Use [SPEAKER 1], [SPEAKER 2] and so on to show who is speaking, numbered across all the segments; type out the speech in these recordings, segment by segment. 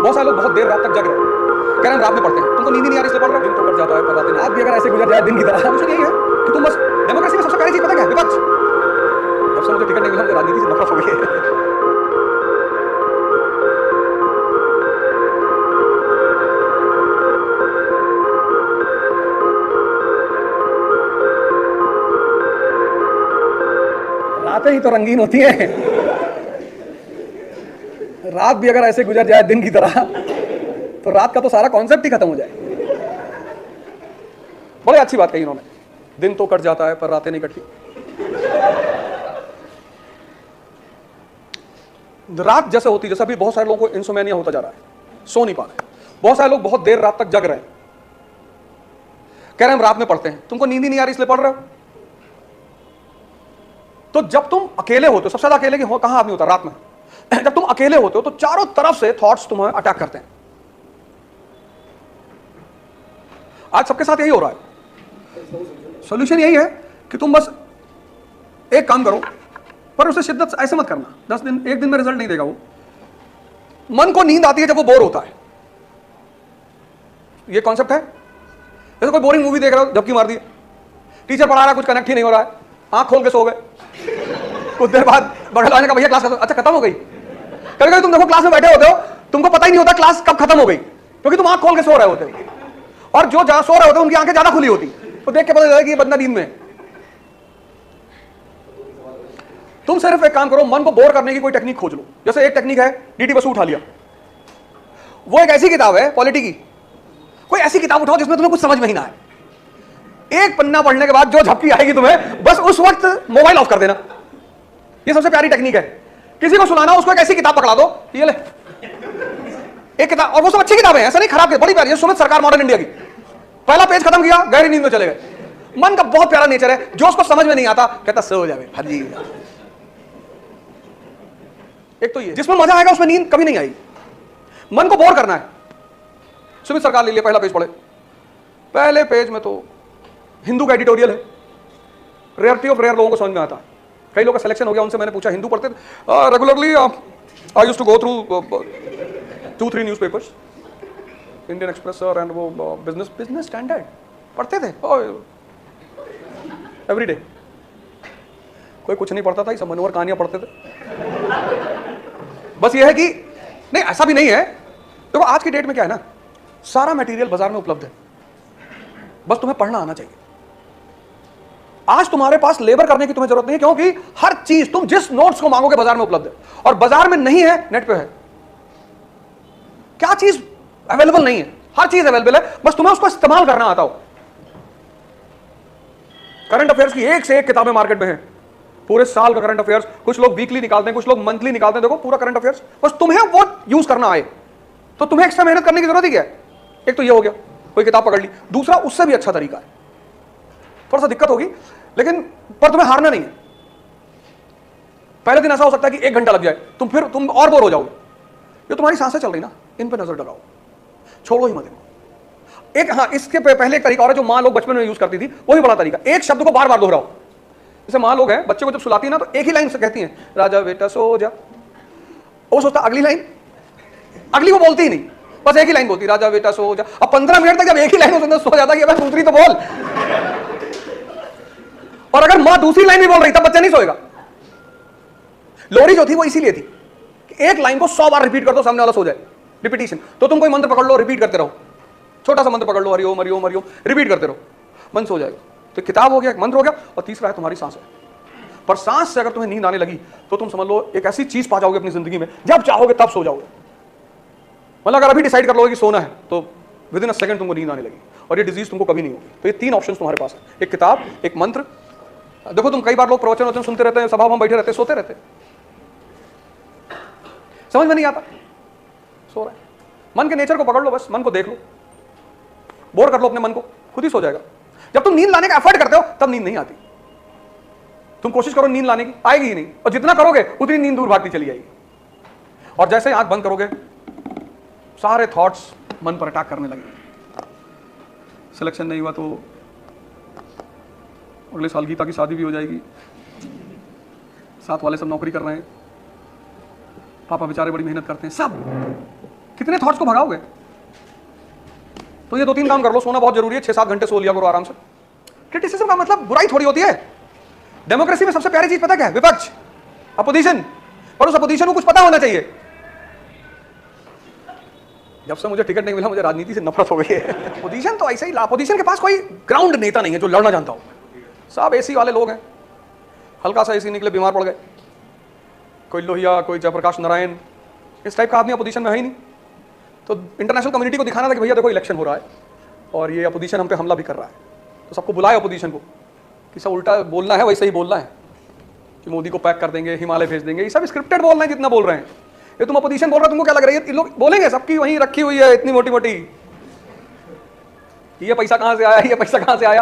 [SPEAKER 1] बहुत सारे लोग बहुत देर रात तक जग रहे हैं, कह रहे हैं रात में पढ़ते हैं, तुमको नींद ही नहीं आ रही इसलिए पढ़ रहे हो, दिन तो कट जाता है पर रात नहीं। आज भी अगर ऐसे गुजर जाए दिन की तरह, मुझे यही है कि तुम बस डेमोक्रेसी में सबसे पहली चीज पता क्या है? विपक्ष। जब से मुझे टिकट नहीं मिला मुझे राजनीति से नफरत हो गई है। रातें ही तो रंगीन होती हैं। रात भी अगर ऐसे गुजर जाए दिन की तरह तो रात का तो सारा कॉन्सेप्ट ही खत्म हो जाए। बड़ी अच्छी बात कही इन्होंने, दिन तो कट जाता है पर रातें नहीं कटती। रात जैसे होती, जैसे अभी बहुत सारे लोगों को इंसोमेनिया होता जा रहा है, सो नहीं पा रहे। बहुत सारे लोग बहुत देर रात तक जग रहे हैं, कह रहे हैं हम रात में पढ़ते हैं, तुमको नींद ही नहीं आ रही इसलिए पढ़ रहे हो। तो जब तुम अकेले होते हो, सबसे ज्यादा अकेले कहां आदमी होता है? रात में। जब तुम अकेले होते हो तो चारों तरफ से थॉट्स तुम्हें अटैक करते हैं। आज सबके साथ यही हो रहा है। सॉल्यूशन यही है कि तुम बस एक काम करो, पर उसे शिद्दत ऐसे मत करना 10 दिन, एक दिन में रिजल्ट नहीं देगा वो। मन को नींद आती है जब वो बोर होता है, ये कॉन्सेप्ट है। जैसे कोई बोरिंग मूवी देख रहे हो, झपकी मार दी, टीचर पढ़ा रहा है, कुछ कनेक्ट ही नहीं हो रहा है, आंख खोल के सो गए, कुछ देर बाद बगल वाले का भैया क्लास अच्छा खत्म हो गई। कभी कभी तुम देखो क्लास में बैठे होते हो, तुमको पता ही नहीं होता क्लास कब खत्म हो गई, क्योंकि तुम आंख खोल के सो रहे होते हो, और जो जहां सो रहे होते हैं उनकी आंखें ज्यादा खुली होती, तो देख के पता चलता है कि ये बंदा नींद में। तुम सिर्फ एक काम करो, मन को बोर करने की कोई टेक्निक खोज लो। जैसे एक टेक्निक है, डीटी बसु उठा लिया। वो एक ऐसी किताब है पॉलिटी की, कोई ऐसी किताब उठाओ जिसमें तुम्हें कुछ समझ में ही ना आए। एक पन्ना पढ़ने के बाद जो झपकी आएगी तुम्हें, बस उस वक्त मोबाइल ऑफ कर देना। ये सबसे प्यारी टेक्निक है। किसी को सुनाना, उसको एक ऐसी किताब पकड़ा दो, ये ले एक किताब, और वो सब अच्छी किताबें हैं, ऐसा नहीं खराब, बड़ी प्यारी है। सुमित सरकार मॉडर्न इंडिया की, पहला पेज खत्म किया, गहरी नींद में चले गए। मन का बहुत प्यारा नेचर है, जो उसको समझ में नहीं आता कहता सो जावे फजी। एक तो ये, जिसमें मजा आएगा उसमें नींद कभी नहीं आएगी। मन को बोर करना है, सुमित सरकार ले लिया, पहला पेज पढ़े। पहले पेज में तो हिंदू का एडिटोरियल है, रेयरिटी ऑफ रेयर लोगों को समझ में आता है। कई लोगों का सिलेक्शन हो गया, उनसे मैंने पूछा, हिंदू पढ़ते regularly? I used to go through 2-3 newspapers, Indian Express sir, and वो बिजनेस स्टैंडर्ड पढ़ते थे एवरी डे। कोई कुछ नहीं पढ़ता था, ये सब मनोहर कहानियां पढ़ते थे। बस ये है कि नहीं, ऐसा भी नहीं है। देखो आज की डेट में क्या है ना, सारा मटेरियल बाजार में उपलब्ध है, बस तुम्हें पढ़ना आना चाहिए। आज तुम्हारे पास लेबर करने की तुम्हें जरूरत नहीं है, क्योंकि हर चीज तुम जिस नोट्स को मांगोगे बाजार में उपलब्ध है, और बाजार में नहीं है नेट पे है। क्या चीज अवेलेबल नहीं है? हर चीज अवेलेबल है, बस तुम्हें उसको इस्तेमाल करना आता हो। करंट अफेयर्स की एक से एक किताबें मार्केट में है, पूरे साल का करंट अफेयर्स। कुछ लोग वीकली निकालते हैं, कुछ लोग मंथली निकालते हैं। देखो पूरा करंट अफेयर्स, बस तुम्हें वो यूज करना आए तो तुम्हें एक्स्ट्रा मेहनत करने की जरूरत ही क्या है? एक तो ये हो गया, कोई किताब पकड़ ली। दूसरा, उससे भी अच्छा तरीका है, थोड़ा सा दिक्कत होगी लेकिन पर तुम्हें हारना नहीं है। पहले दिन ऐसा हो सकता है कि 1 घंटा लग जाए, तुम और बोर हो जाओगे। ये तुम्हारी सांसें चल रही ना, इन पे नजर लगाओ, छोड़ो ही मत इनको। एक हाँ, इसके पहले एक तरीका और है जो माँ लोग बचपन में यूज करती थी, वो भी बड़ा तरीका। एक शब्द को बार बार दोहराओ। जैसे माँ लोग हैं, बच्चे को जब सुलाती है ना, तो एक ही लाइन से कहती हैं, राजा बेटा सो जा। वो सोचता अगली लाइन, अगली वो बोलती ही नहीं, बस एक ही लाइन बोलती, राजा बेटा सो जा। अब 15 मिनट तक जब एक ही लाइन सो जाता कि दूसरी तो बोल। और अगर मां दूसरी लाइन भी बोल रही तब बच्चा नहीं सोएगा। लोरी जो थी वो इसीलिए थी कि एक लाइन को 100 बार रिपीट कर दो, सामने वाला सो जाए। रिपीटिशन। तो तुम कोई मंत्र पकड़ लो, रिपीट करते रहो, छोटा सा मंत्र पकड़ लो, हरिओम हरिओम हरिओम, रिपीट करते रहो, मन सो जाएगा। तो किताब हो गया, एक मंत्र हो गया, और तीसरा है तुम्हारी सांसें। पर सांस से अगर तुम्हें नींद आने लगी तो तुम समझ लो एक ऐसी चीज पा जाओगे अपनी जिंदगी में, जब चाहोगे तब सो जाओगे। मतलब अगर अभी डिसाइड कर लोगे कि सोना है तो विद इन अ सेकंड तुमको नींद आने लगी, और ये डिजीज तुमको कभी नहीं होगी। तो ये 3 ऑप्शन तुम्हारे पास है, एक किताब, एक मंत्र। देखो तुम कई बार लोग प्रवचन सुनते रहते हैं, सभा में बैठे रहते हैं, सोते रहते हैं, समझ में नहीं आता, सो रहे हैं। मन के नेचर को पकड़ लो, बस मन को देख लो, बोर कर लो अपने मन को, खुद ही सो जाएगा। जब तुम नींद लाने का एफर्ट करते हो तब नींद नहीं आती। तुम कोशिश करो नींद लाने की, आएगी ही नहीं, और जितना करोगे उतनी नींद दूर भागती चली जाएगी। और जैसे ही आंख बंद करोगे सारे थॉट्स मन पर अटैक करने लगे। सिलेक्शन नहीं हुआ तो अगले साल गीता की शादी भी हो जाएगी, साथ वाले सब नौकरी कर रहे हैं, पापा बेचारे बड़ी मेहनत करते हैं, सब कितने थॉट्स को भगाओगे? तो ये 2-3 काम कर लो। सोना बहुत जरूरी है, 6-7 घंटे सो लिया करो आराम से। क्रिटिसिज्म का मतलब बुराई थोड़ी होती है। डेमोक्रेसी में सबसे प्यारी चीज पता क्या है? विपक्ष, अपोजिशन। और उस अपोजिशन को कुछ पता होना चाहिए। जब से मुझे टिकट नहीं मिला मुझे राजनीति से नफरत हो गई है। अपोजिशन तो ऐसे ही, अपोजिशन के पास कोई ग्राउंड नेता नहीं है जो लड़ना जानता हो। सब एसी वाले लोग हैं, हल्का सा एसी निकले बीमार पड़ गए। कोई लोहिया, कोई जयप्रकाश नारायण, इस टाइप का आदमी अपोजिशन में है ही नहीं। तो इंटरनेशनल कम्युनिटी को दिखाना था कि भैया देखो इलेक्शन हो रहा है और ये अपोजिशन हम पे हमला भी कर रहा है, तो सबको बुलाए अपोजिशन को कि सब उल्टा बोलना है, वैसे ही बोलना है कि मोदी को पैक कर देंगे, हिमालय भेज देंगे। ये सब स्क्रिप्टेड बोल रहे हैं जितना बोल रहे हैं। ये तुम अपोजिशन बोल रहे हो, तुमको क्या लग रहा है ये लोग बोलेंगे? सबकी वहीं रखी हुई है इतनी मोटी मोटी, ये पैसा कहां से आया, ये पैसा कहां से आया।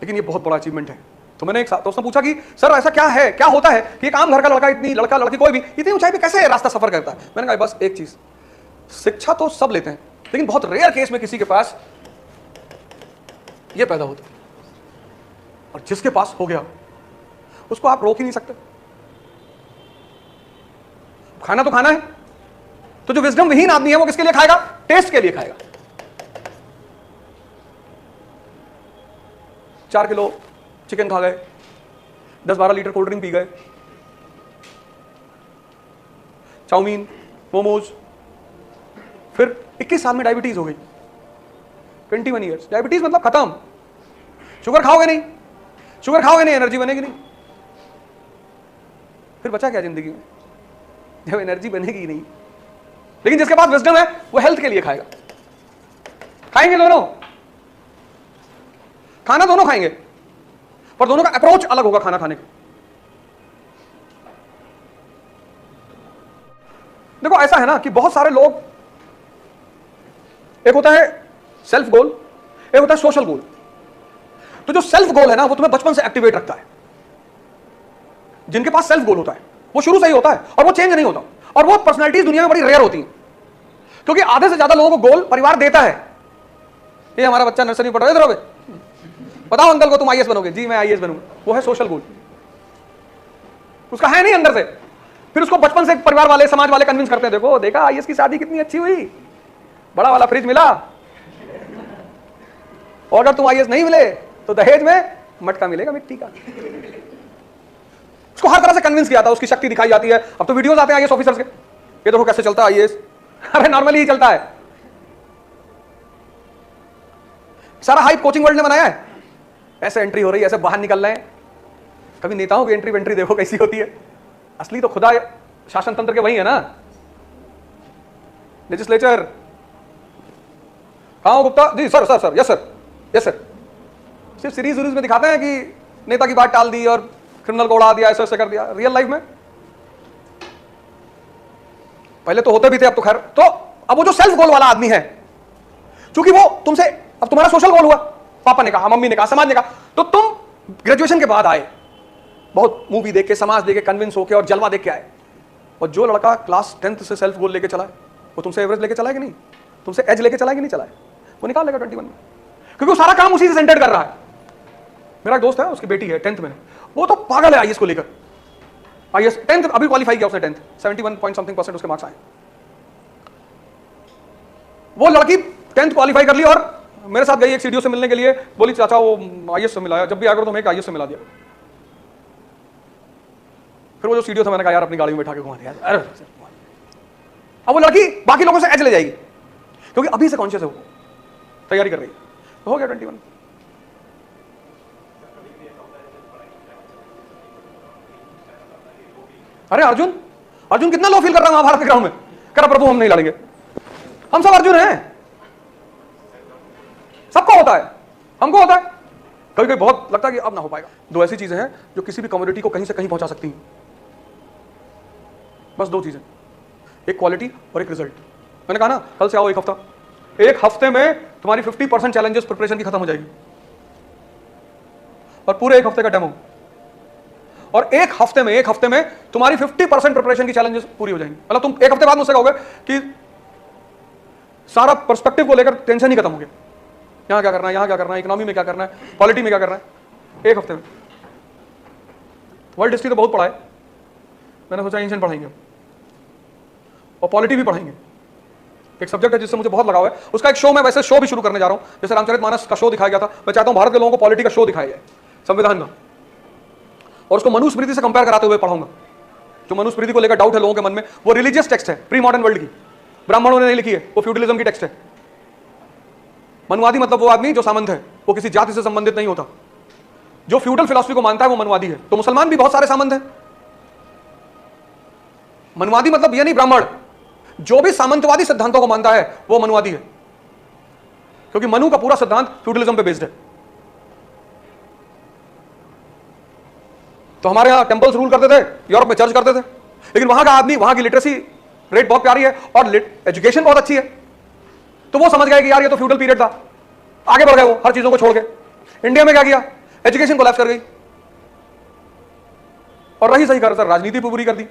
[SPEAKER 1] लेकिन ये बहुत बड़ा अचीवमेंट है। तो मैंने एक दोस्त ने पूछा कि सर ऐसा क्या है, क्या होता है कि एक आम घर का लड़का, इतनी लड़का लड़की कोई भी इतनी ऊंचाई पे कैसे रास्ता सफर करता है? मैंने कहा बस एक चीज, शिक्षा तो सब लेते हैं लेकिन बहुत रेयर केस में किसी के पास ये पैदा होता है, और जिसके पास हो गया उसको आप रोक ही नहीं सकते। खाना तो खाना है, तो जो विजडम विहीन आदमी है वो किसके लिए खाएगा? टेस्ट के लिए खाएगा। 4 किलो चिकन खा गए, 10-12 लीटर कोल्ड ड्रिंक पी गए, चाउमीन, मोमोज, फिर 21 साल में डायबिटीज हो गई। 21 ईयर्स डायबिटीज मतलब खत्म। शुगर खाओगे नहीं, शुगर खाओगे नहीं एनर्जी बनेगी नहीं, फिर बचा क्या जिंदगी में जब एनर्जी बनेगी ही नहीं। लेकिन जिसके पास विजडम है वो हेल्थ के लिए खाएगा। खाएंगे दोनों, खाना दोनों खाएंगे, पर दोनों का अप्रोच अलग होगा खाना खाने का। देखो ऐसा है ना कि बहुत सारे लोग, एक होता है सेल्फ गोल, एक होता है सोशल गोल। तो जो सेल्फ गोल है ना वो तुम्हें बचपन से एक्टिवेट रखता है। जिनके पास सेल्फ गोल होता है वो शुरू से ही होता है और वो चेंज नहीं होता, और वो पर्सनैलिटीज दुनिया में बड़ी रेयर होती हैं, क्योंकि आधे से ज्यादा लोगों को गोल परिवार देता है। ये हमारा बच्चा नर्सरी पढ़ रहा है, बताओ अंकल को तुम आईएएस बनोगे? जी मैं आईएएस बनूंगा। वो है सोशल गोल, उसका है नहीं अंदर से। फिर उसको बचपन से परिवार वाले, समाज वाले कन्विंस करते हैं, देखो देखा आईएएस की शादी कितनी अच्छी हुई, बड़ा वाला फ्रिज मिला, और अगर तुम आईएएस नहीं मिले तो दहेज में मटका मिलेगा मिट्टी का। उसको हर तरह से कन्विंस किया था, उसकी शक्ति दिखाई जाती है। अब तो वीडियोस आते हैं आईएएस ऑफिसर्स के, ये देखो कैसे चलता है आईएएस। अरे नॉर्मली ही चलता है। सारा हाइप कोचिंग वर्ल्ड ने बनाया है, ऐसे एंट्री हो रही है, ऐसे बाहर निकल रहे हैं। कभी नेताओं की एंट्री वेंट्री देखो कैसी होती है। असली तो खुदा शासन तंत्र के वही है ना, लेजिस्लेचर। कहां हो Gupta ji? Sir sir sir, yes sir, yes sir. सिर्फ सीरीज में दिखाते हैं कि नेता की बात टाल दी और क्रिमिनल को उड़ा दिया, ऐसे ऐसे कर दिया। रियल लाइफ में पहले तो होते भी थे, अब तो खैर। तो अब वो जो सेल्फ गोल वाला आदमी है, क्योंकि वो तुमसे, अब तुम्हारा सोशल गोल हुआ, पापा ने कहा, मम्मी ने कहा, समाज ने कहा, तो तुम ग्रेजुएशन के बाद आए, बहुत मूवी देख के, समाज देख के, कन्विंस होके और जलवा देख के आए। और जो लड़का क्लास 10th से सेल्फ गोल लेके चला है, वो तुमसे एवरेज लेके चला है कि नहीं? तुमसे एज लेके चला है कि नहीं चला है? वो निकाल लेगा 21 में, क्योंकि वो सारा काम उसी से सेंटर्ड कर रहा है। मेरा एक दोस्त है, उसकी बेटी है 10th में, वो तो पागल है आईएएस को लेकर। आईएएस 10th अभी क्वालिफाई किया उसने, 10th 71% उसके मार्क्स आए। वो लड़की 10th क्वालिफाई कर ली और मेरे साथ गई एक सीडीओ से मिलने के लिए, बोली चाचा वो आईएएस से मिलाया, जब भी आकर तो मैं आईएएस से मिला दिया। फिर वो जो सीडीओ था, मैंने कहा यार अपनी गाड़ी में बैठा के घुमा दिया। अरे अब वो लड़की बाकी लोगों से एज ले जाएगी, क्योंकि अभी से कॉन्शियस है, वो तैयारी कर रही है। तो हो गया 21। अरे अर्जुन, अर्जुन कितना लो फील कर रहा है महाभारत के ग्राउंड में, कह रहा प्रभु हम नहीं लड़ेंगे। हम सब अर्जुन हैं, सबको होता है, हमको होता है। कभी कभी बहुत लगता है कि अब ना हो पाएगा। दो ऐसी चीजें हैं जो किसी भी कम्युनिटी को कहीं से कहीं पहुंचा सकती हैं, बस दो चीजें, एक क्वालिटी और एक रिजल्ट। मैंने कहा ना कल से आओ, एक हफ्ते में तुम्हारी 50% चैलेंजेस प्रिपरेशन की खत्म हो जाएगी, और पूरे एक हफ्ते का डेमो, और एक हफ्ते में तुम्हारी 50% प्रिपरेशन की चैलेंजेस पूरी हो जाएंगी। मतलब तुम एक हफ्ते बाद मुझसे कहोगे कि सारा पर्सपेक्टिव को लेकर टेंशन ही खत्म हो गया, यहां क्या करना है, यहां क्या करना है, इकोनॉमी में क्या करना है, पॉलिटी में क्या करना है। एक हफ्ते में वर्ल्ड हिस्ट्री तो बहुत पढ़ा है, मैंने सोचा एंशिएंट पढ़ाएंगे। और पॉलिटी भी पढ़ाएंगे। एक सब्जेक्ट है जिससे मुझे बहुत लगाव है, उसका एक शो मैं वैसे शो भी शुरू करने जा रहा हूं, जैसे रामचरितमानस का शो दिखाया गया था, मैं चाहता हूं भारत के लोगों को पॉलिटी का शो दिखाया जाए, संविधान का, और उसको मनुस्मृति से कंपेयर कराते हुए पढ़ाऊंगा। जो मनुस्मृति को लेकर डाउट है लोगों के मन में, वो रिलीजियस टेक्स्ट है, प्री मॉडर्न वर्ल्ड की, ब्राह्मणों ने नहीं लिखी है, वो फ्यूडलिज्म की टेक्स्ट है। मनुवादी मतलब वो आदमी जो सामंत है, वो किसी जाति से संबंधित नहीं होता। जो फ्यूडल फिलॉसफी को मानता है वो मनुवादी है। तो मुसलमान भी बहुत सारे सामंत हैं। मनुवादी मतलब ये नहीं ब्राह्मण, जो भी सामंतवादी सिद्धांतों को मानता है वो मनुवादी है, क्योंकि मनु का पूरा सिद्धांत फ्यूडलिज्म पे बेस्ड है। तो हमारे यहां टेंपल्स रूल करते थे, यूरोप में चर्च करते थे, लेकिन वहां का आदमी, वहां की लिटरेसी रेट बहुत प्यारी है और एजुकेशन बहुत अच्छी है, तो वो समझ गए कि यार ये तो फ्यूडल पीरियड था, आगे बढ़ गए वो हर चीजों को छोड़ के। इंडिया में क्या किया, एजुकेशन कोलैप्स कर गई और रही सही कर सर राजनीति पूरी कर दी।